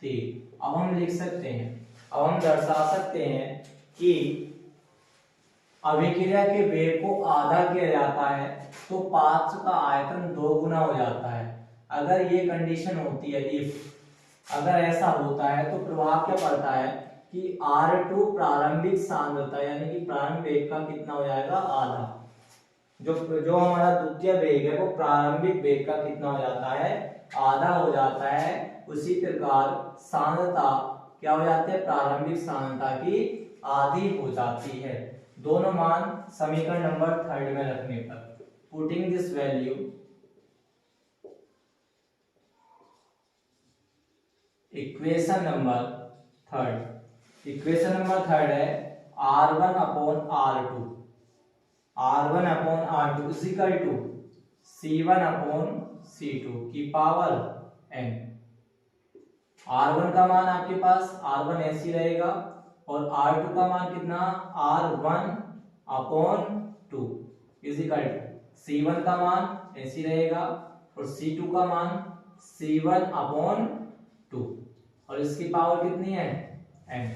3। अब हम लिख सकते हैं, अब हम दर्शा सकते हैं कि अभिक्रिया के वेग को आधा किया जाता है तो पात्र का आयतन 2 गुना हो जाता है। अगर ये कंडीशन होती है, इफ अगर ऐसा होता है तो प्रभाव क्या पड़ता है कि R2 प्रारंभिक सांद्रता यानी कि प्रारंभिक वेग का कितना हो जाएगा, आधा। जो हमारा द्वितीय वेग है वो प्रारंभिक वेग का कितना हो जाता है, आधा हो जाता है। उसी प्रकार सांद्रता क्या हो जाती है, प्रारंभिक सांद्रता की आधी हो जाती है। दोनों मान समीकरण नंबर 3 में रखने पर, putting this value equation number 3, equation number 3 है r1 upon r2, r1 upon r2 is equal to c1 upon c2 की पावर n। r1 का मान आपके पास r1 ऐसी रहेगा और r2 का मान कितना, r1 upon 2 is equal to c1 का मान ऐसी रहेगा और c2 का मान c1 अपॉन 2 और इसकी पावर कितनी है, n।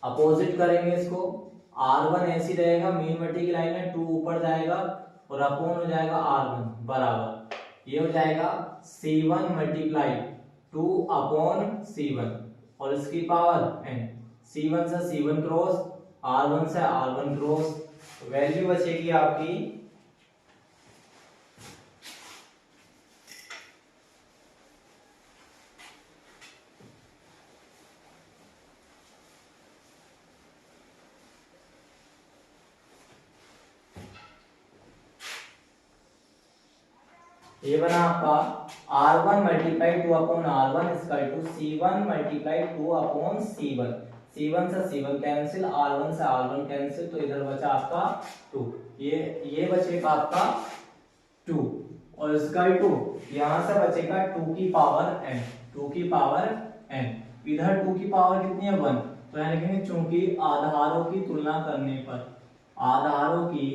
अपोजिट करेंगे इसको, r1 ऐसी रहेगा, मीन बटे की लाइन में 2 ऊपर जाएगा और अपॉन हो जाएगा r1 बराबर ये हो जाएगा c1 मल्टीप्लाई 2 अपॉन c1 और इसकी पावर n। c1 से c1 क्रॉस, r1 से r1 क्रॉस, वैल्यू बचेगी आपकी ये बना आपका r1 multiply 2 upon r1 equal to c1 multiply 2 upon c1। c1 से c1 कैंसिल, r1 से r1 कैंसिल, तो इधर बचा आपका 2। ये बचेगा आपका 2 और इक्वल टू यहां से बचेगा 2 की पावर n, 2 की पावर n। इधर 2 की पावर कितनी है, 1। तो यानी कि चूंकि आधारों की तुलना करने पर, आधारों की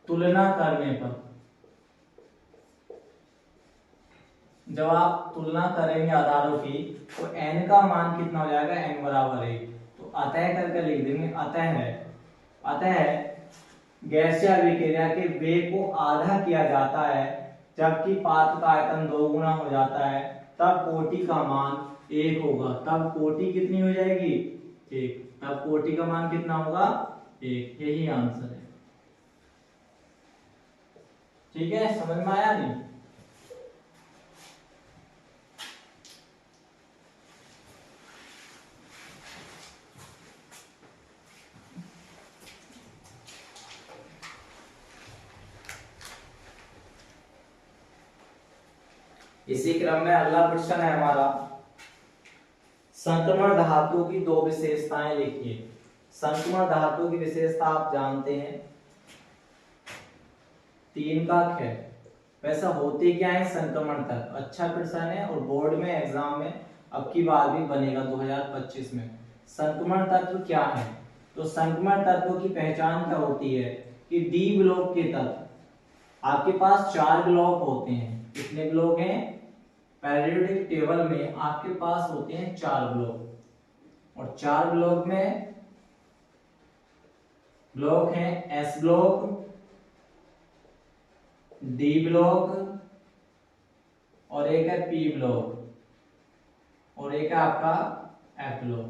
तुलना करने पर, जब आप तुलना करेंगे आधारों की तो n का मान कितना हो जाएगा, n बराबर 1। तो अतः करके लिख देंगे, अतः गैसीय अभिक्रिया के वेग को आधा किया जाता है जबकि पात्र का आयतन 2 गुना हो जाता है, तब कोटि का मान 1 होगा। तब कोटि कितनी हो जाएगी, 1। तब कोटि का मान कितना होगा, 1। यही आंसर है। ठीक है, समझ में आया नहीं? इसी क्रम में अगला प्रश्न है हमारा, संक्रमण धातु की 2 विशेषताएं लिखिए। संक्रमण धातु की विशेषता आप जानते हैं, 3 का ख। वैसा होते क्या है संक्रमण तत्व, अच्छा प्रश्न है और बोर्ड में एग्जाम में अब की बार भी बनेगा 2025 में। संक्रमण तत्व क्या है, तो संक्रमण तत्व की पहचान क्या होती है कि डी ब्लॉक के तत्व, आपके पास 4 ब्लॉक होते हैं। कितने ब्लॉक हैं, पीरियोडिक टेबल में आपके पास होते हैं 4 ब्लॉक और 4 ब्लॉक में ब्लॉक हैं एस ब्लॉक, डी ब्लॉक और एक है पी ब्लॉक और एक है आपका एफ ब्लॉक।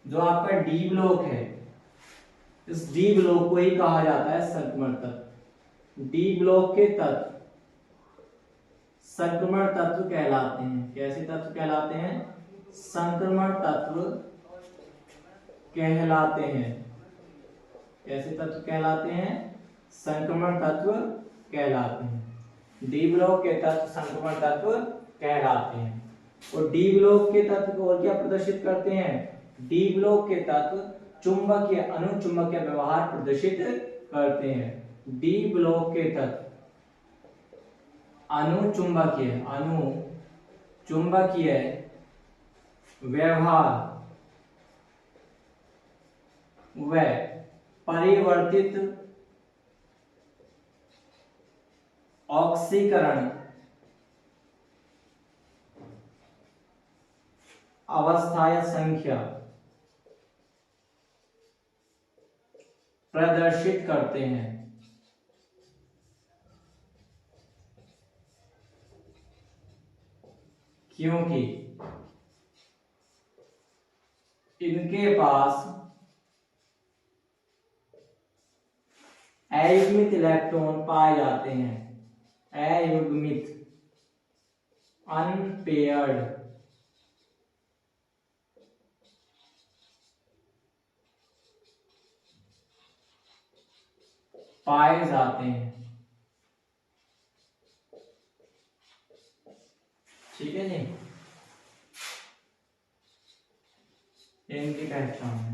जो आपका डी ब्लॉक है, इस डी ब्लॉक को ही कहा जाता है संक्रमण तत्व। डी ब्लॉक के तत्व संक्रमण तत्व कहलाते हैं। कैसे तत्व कहलाते हैं? संक्रमण तत्व कहलाते हैं। कैसे तत्व कहलाते हैं? संक्रमण तत्व कहलाते हैं। डी ब्लॉक के तत्व संक्रमण तत्व कहलाते हैं। और डी ब्लॉक के तत्व को और क्या प्रदर्शित करते हैं? डी ब्लॉक के तत्व चुंबकीय अनुचुंबकीय व्यवहार प्रदर्शित करते हैं। डी ब्लॉक के तत्व अनुचुंबकीय व्यवहार व परिवर्तित ऑक्सीकरण अवस्था या संख्या प्रदर्शित करते हैं। क्योंकि इनके पास अयुग्मित इलेक्ट्रॉन पाए जाते हैं। अयुग्मित अनपेयर्ड पाए जाते हैं। ठीक है जी, इनकी पहचान है।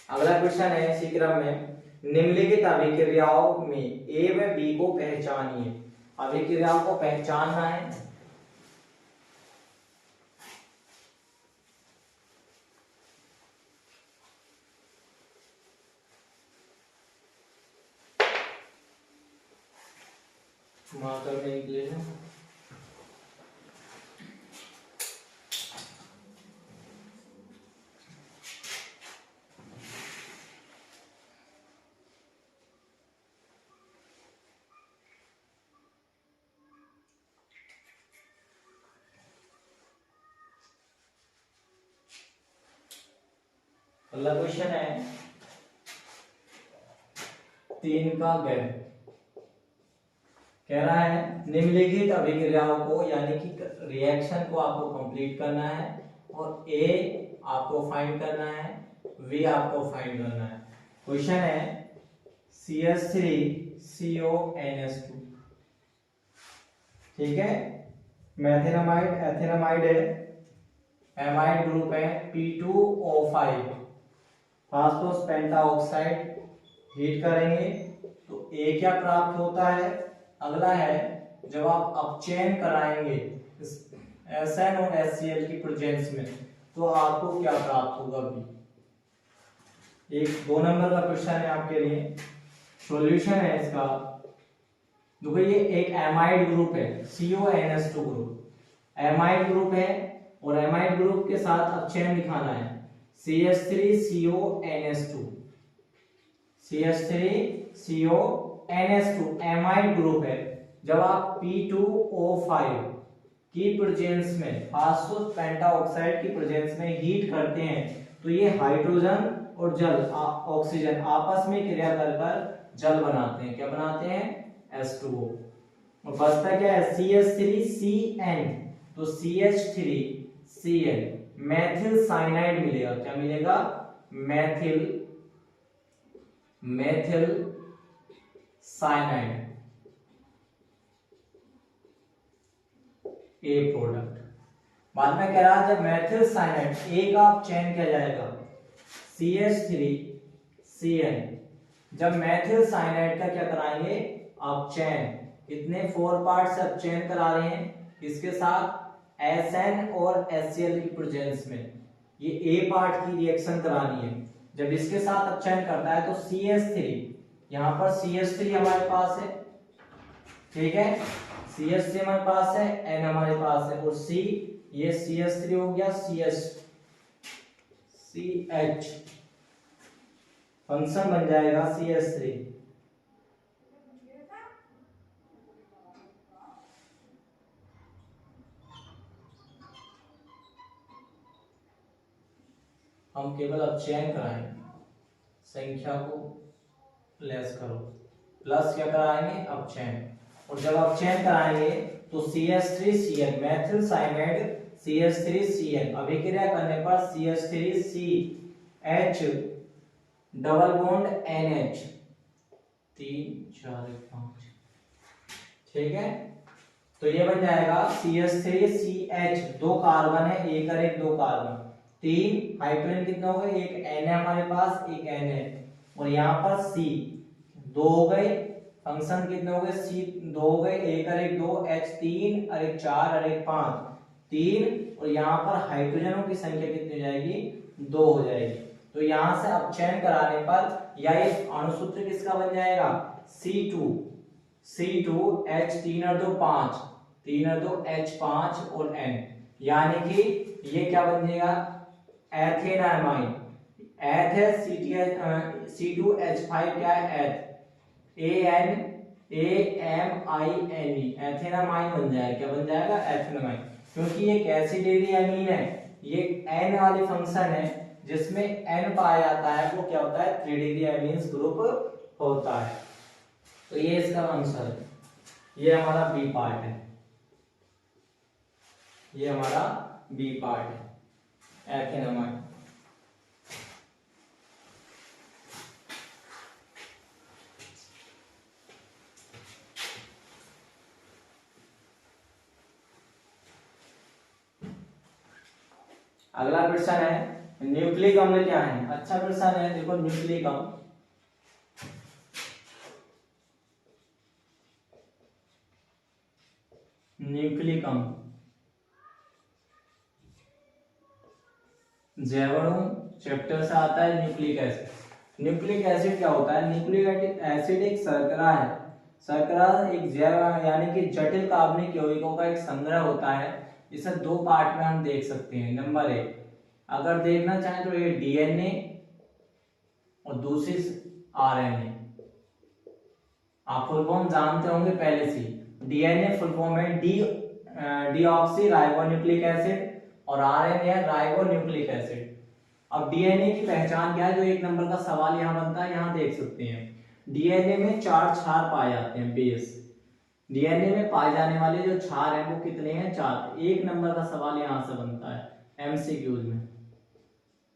अगला क्वेश्चन है इसी क्रम में, निम्नलिखित अभिक्रियाओं में ए व बी को पहचानिए। अभिक्रियाओं को पहचानना है। मार्कर में निकले हैं। अगला क्वेश्चन है 3 का ग, कह रहा है निम्नलिखित अभिक्रियाओं को यानी कि रिएक्शन को आपको कंप्लीट करना है और ए आपको फाइंड करना है, वी आपको फाइंड करना है। क्वेश्चन है CH3CONS2, ठीक है, मेथिनामाइड एथिनामाइड है, एमाइड ग्रुप है, P2O5 फास्फोरस पेंटाऑक्साइड, हीट करेंगे तो ए क्या प्राप्त होता है। अगला है जब आप अपचयन कराएंगे SN और HCl की प्रेजेंस में तो आपको क्या प्राप्त होगा भी। एक 2 नंबर का क्वेश्चन है आपके लिए, सॉल्यूशन है इसका। देखो ये एक एमाइड ग्रुप है, CONS2 ग्रुप एमाइड ग्रुप है और एमाइड ग्रुप के साथ अपचयन दिखाना है CH3CONS2, CH3CONS2 एमाइड ग्रुप है। जब आप P2O5 की प्रेजेंस में फास्फोरस पेंटाऑक्साइड की प्रेजेंस में हीट करते हैं तो ये हाइड्रोजन और जल ऑक्सीजन आपस में क्रिया कर जल बनाते हैं। क्या बनाते हैं? H2O। और बचता क्या है? CH3CN, तो CH3CN मेथिल साइनाइड मिलेगा। क्या मिलेगा? मेथिल साइनाइड, ए प्रोडक्ट। बाद में कह रहा है जब मेथिल साइनाइड ए का अपचयन किया जाएगा CH3CN, जब मेथिल साइनाइड का क्या कराएंगे? अपचयन। कितने 4 पार्ट से अपचयन करा रहे हैं इसके साथ SN और HCl की प्रेजेंस में। ये ए पार्ट की रिएक्शन करानी है। जब इसके साथ अपचयन करता है तो CH3, यहां पर CH3 हमारे पास है, ठीक है, CH3 हमारे पास है, N हमारे पास है और C, ये CH3 हो गया, CH फंक्शन बन जाएगा CH3। हम केवल अपचयन कराएंगे, संख्या को लेस करो। प्लस क्या कराएंगे, अपचयन। और जब अपचयन कराएंगे तो CH3Cl मेथिल साइनाइड CH3Cl अभिक्रिया करने पर CH3CH डबल बॉन्ड NH 3 4 5, ठीक है। तो ये बन जाएगा CH3CH, दो कार्बन है, एक और एक दो कार्बन, तीन हाइड्रोजन कितने हो गए, एक N है हमारे पास, एक N है, और यहाँ पर C दो हो गए, फंक्शन कितने हो गए, C दो हो गए, एक और एक दो, H 3 और एक 4 और एक 5 3, और यहाँ पर हाइड्रोजनों की संख्या कितनी हो जाएगी, दो हो जाएगी। तो यहाँ से अपचयन कराने पर या इस अणुसूत्र किसका बन जाएगा, C2 H 3 और 2 5, 3 और 2 H5 और N, यानी कि ये क्या बन जाएगा, एथेन अमाइन, एथ है C2H5 क्या है, एथ ANAMINE एथेनामाइन बन जाएगा, क्या बन जाएगा, एथेनामाइन, क्योंकि ये कैसी डिग्री अमीन है, ये N वाली फंक्शन है जिसमें N पाया जाता है, वो क्या होता है, 3 डिग्री अमीन्स ग्रुप होता है। तो ये इसका आंसर है, ये हमारा बी पार्ट है, ये हमारा बी पार्ट है, एथेनामाइन। अगला प्रश्न है न्यूक्लिक अम्ल क्या है, अच्छा प्रश्न है, देखो न्यूक्लिक अम्ल, न्यूक्लिक अम्ल जैवणु चैप्टर से आता है। न्यूक्लिक एसिड, न्यूक्लिक एसिड क्या होता है, न्यूक्लिक एसिड एक शर्करा है, शर्करा एक जैव यानी कि जटिल कार्बनिक यौगिकों का एक संग्रह होता है। इसे दो पार्ट में हम देख सकते हैं। नंबर एक, अगर देखना चाहें तो ये डीएनए और दूसरी आरएनए। आप फुल फॉर्म जानते होंगे पहले से, डीएनए फुल फॉर्म है डीऑक्सी राइबोन्यूक्लिक एसिड और आरएनए है राइबोन्यूक्लिक एसिड। अब डीएनए की पहचान क्या है, जो एक नंबर का सवाल यहाँ बनता है, यहाँ देख सकते हैं। डीएनए में 4 क्षार पाए जाते हैं, बेस। डीएनए में पाए जाने वाले जो क्षार हैं वो कितने हैं, 4। एक नंबर का सवाल यहाँ से बनता है एमसीक्यूज में,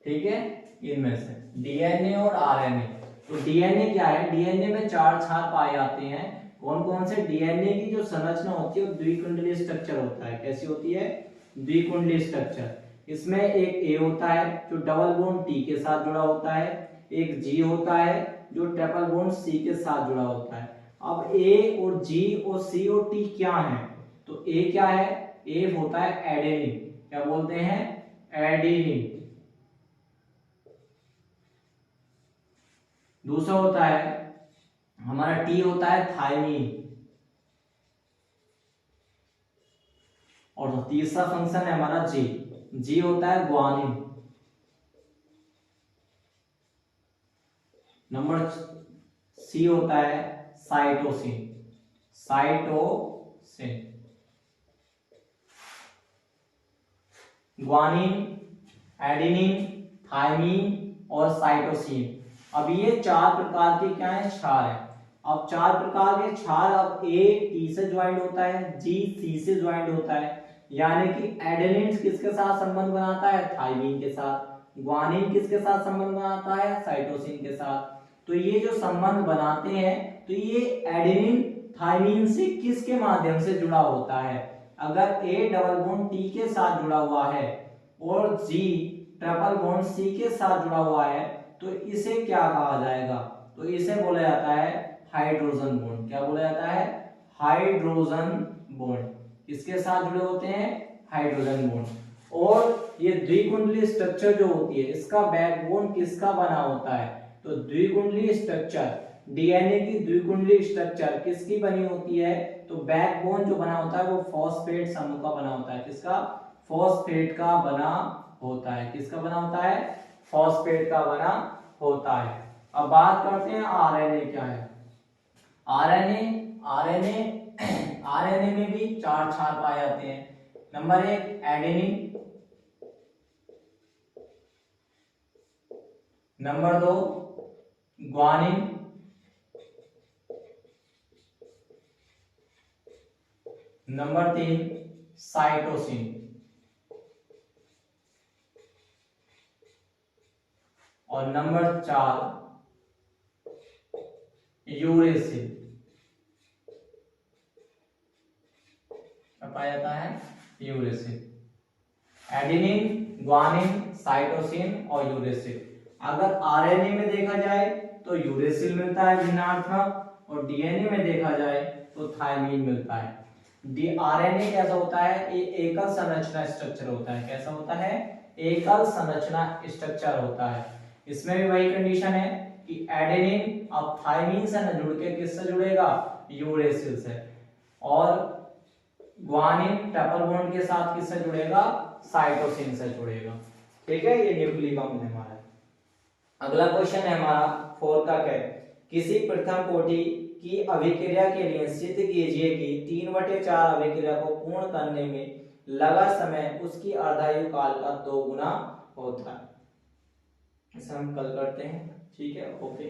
ठीक है। इनमें से डीएनए और आरएनए, तो डीएनए क्या है, डीएनए में 4 क्षार पाए जाते हैं। कौन कौन से, डीएनए की जो संरचना होती है वो द्विकुंडलीय स्ट्रक्चर होता है। कैसी होती है, द्विकुंडलीय स्ट्रक्चर। इसमें एक ए होता है जो डबल बॉन्ड टी के साथ जुड़ा होता है, एक जी होता है जो ट्रिपल बॉन्ड सी के साथ जुड़ा होता है। अब ए और जी और सी और टी क्या है, तो ए क्या है, ए होता है एडेनिन, क्या बोलते हैं, एडेनिन। दूसरा होता है हमारा टी होता है थायमीन, और तीसरा फंक्शन है हमारा जी, जी होता है ग्वानिन। नंबर सी होता है cytosine, cytosine. Guanine, adenine, thymine और साइटोसिन। अब ये 4 प्रकार के क्या है, क्षार है। अब 4 प्रकार के क्षार, अब ए टी से ज्वाइंट होता है, जी सी से ज्वाइंट होता है, यानी कि एडेनिन किसके साथ संबंध बनाता है, थायमीन के साथ। ग्वानिन किसके साथ संबंध बनाता है, साइटोसिन के साथ। तो ये जो संबंध बनाते हैं, तो ये एडेनिन थायमीन से किसके माध्यम से जुड़ा होता है, अगर ए डबल बॉन्ड टी के साथ जुड़ा हुआ है और जी ट्रिपल बॉन्ड सी के साथ जुड़ा हुआ है, तो इसे क्या कहा जाएगा, तो इसे बोला जाता है हाइड्रोजन बॉन्ड। क्या बोला जाता है, हाइड्रोजन बॉन्ड। किसके साथ जुड़े होते हैं, हाइड्रोजन बॉन्ड। और ये द्विकुंडलीय स्ट्रक्चर जो होती है, इसका बैकबोन किसका बना होता है, तो द्विकुंडलीय स्ट्रक्चर, डीएनए की द्विकुंडलीय स्ट्रक्चर किसकी बनी होती है, तो बैकबोन जो बना होता है वो फॉस्फेट समूह का बना होता है। किसका, फॉस्फेट का बना होता है। किसका बना होता है, फॉस्फेट का बना होता है। अब बात करते हैं आरएनए क्या है। आरएनए आरएनए आरएनए में भी 4 क्षार पाए जाते हैं। Number 1 adenine, number 2 guanine, number 3 cytosine, और नंबर 4 यूरेसिल। क्या पाया जाता है? यूरेसिल। एडेनिन, ग्वानिन, साइटोसिन और यूरेसिल। अगर आरएनए में देखा जाए तो यूरेसिल मिलता है भिन्नार्थक, और डीएनए में देखा जाए तो थायमीन मिलता है। आरएनए कैसा होता है? ये एकल संरचना स्ट्रक्चर होता है। कैसा होता है? एकल संरचना स्ट्रक्चर होता है। इसमें भी वही कंडीशन है कि एडेनिन अब थायमीन से न जुड़ के किससे जुड़ेगा? यूरेसिल से। और ग्वानिन ट्रिपल बॉन्ड के साथ किससे जुड़ेगा? साइटोसिन से जुड़ेगा। ठीक है, ये न्यूक्लिक अम्ल है हमारा। अगला क्वेश्चन है हमारा 4 का क्या? किसी प्रथम कोटि की अभिक्रिया के लिए सिद्ध कीजिए कि 3/4 अभिक्रिया को पूर्ण करने में लगा समय उसकी अर्धायु काल का 2 गुना होता है। इसे हम कल करते हैं। ठीक है, ओके।